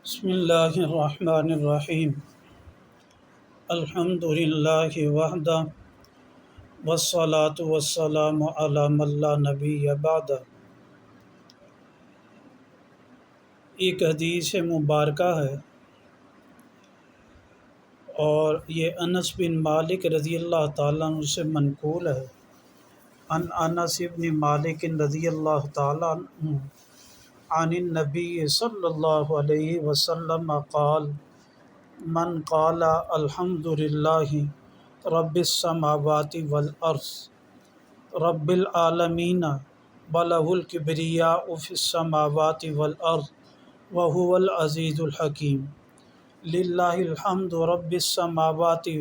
بسم اللہ الرحمن الرحیم الحمد للہ وحدہ والصلاة والسلام علی من لا نبی بعدہ۔ ایک حدیث مبارکہ ہے اور یہ انس بن مالک رضی اللہ تعالیٰ عنہ سے منقول ہے۔ عن انس بن مالک رضی اللہ تعالیٰ عنہ عن النبی صلی اللہ علیہ وسلم قال من قال الحمد للہ رب السماوات والارض رب العالمین وله الکبریاء فی السماوات والارض وهو العزیز الحکیم۔ للہ الحمد رب السماوات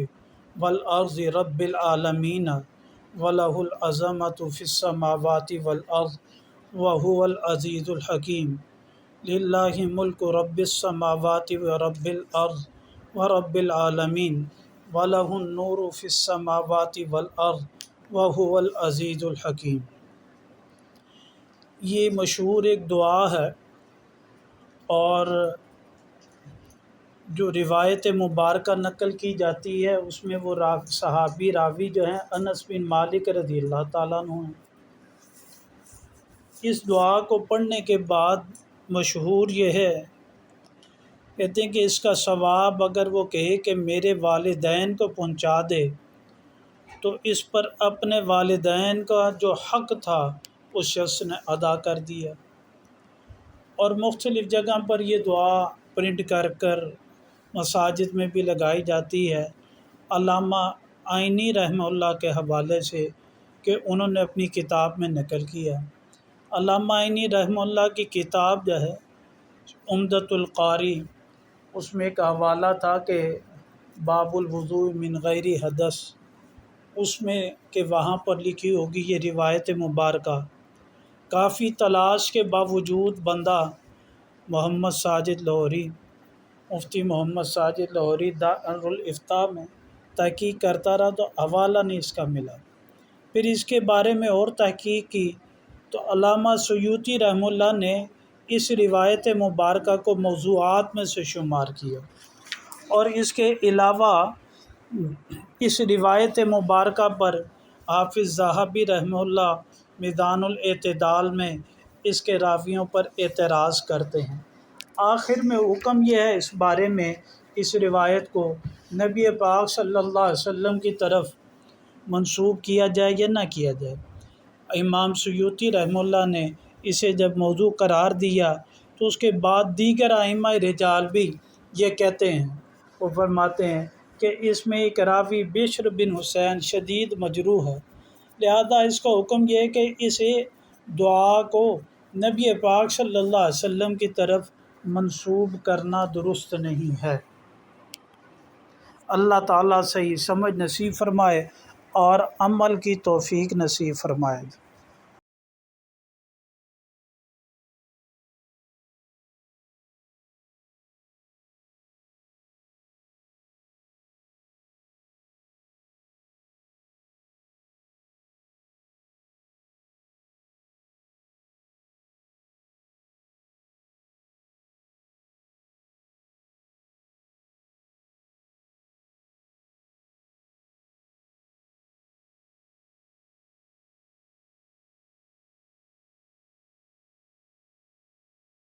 والارض رب العالمین وله العظمۃ فی السماوات والارض وهو العزیز الحکیم۔ للہ ملک رب السماوات ورب الارض ورب العالمین وله النور فی السماوات والارض وهو العزیز الحکیم۔ یہ مشہور ایک دعا ہے اور جو روایت مبارکہ نقل کی جاتی ہے اس میں وہ صحابی راوی جو ہیں انس بن مالک رضی اللہ تعالیٰ عنہ ہیں۔ اس دعا کو پڑھنے کے بعد مشہور یہ ہے، کہتے ہیں کہ اس کا ثواب اگر وہ کہے کہ میرے والدین کو پہنچا دے تو اس پر اپنے والدین کا جو حق تھا اس شخص نے ادا کر دیا۔ اور مختلف جگہ پر یہ دعا پرنٹ کر مساجد میں بھی لگائی جاتی ہے۔ علامہ آئینی رحمہ اللہ کے حوالے سے کہ انہوں نے اپنی کتاب میں نقل کیا۔ علامہ آئینی رحمہ اللہ کی کتاب جو ہے عمدۃ القاری، اس میں ایک حوالہ تھا کہ باب الوضوء من غیر حدث، اس میں کہ وہاں پر لکھی ہوگی یہ روایت مبارکہ۔ کافی تلاش کے باوجود بندہ محمد ساجد لاہوری، مفتی محمد ساجد لاہوری دارالافتاء میں تحقیق کرتا رہا تو حوالہ نہیں اس کا ملا۔ پھر اس کے بارے میں اور تحقیق کی تو علامہ سیوطی رحمہ اللہ نے اس روایت مبارکہ کو موضوعات میں سے شمار کیا، اور اس کے علاوہ اس روایت مبارکہ پر حافظ ذہبی رحمہ اللہ میدان الاعتدال میں اس کے راویوں پر اعتراض کرتے ہیں۔ آخر میں حکم یہ ہے اس بارے میں اس روایت کو نبی پاک صلی اللہ علیہ وسلم کی طرف منسوب کیا جائے یا نہ کیا جائے۔ امام سیوطی رحمہ اللہ نے اسے جب موضوع قرار دیا تو اس کے بعد دیگر ائمہ رجال بھی یہ کہتے ہیں، وہ فرماتے ہیں کہ اس میں ایک راوی بشر بن حسین شدید مجروح ہے، لہذا اس کا حکم یہ ہے کہ اسے دعا کو نبی پاک صلی اللہ علیہ وسلم کی طرف منسوب کرنا درست نہیں ہے۔ اللہ تعالیٰ صحیح سمجھ نصیب فرمائے اور عمل کی توفیق نصیب فرمائے۔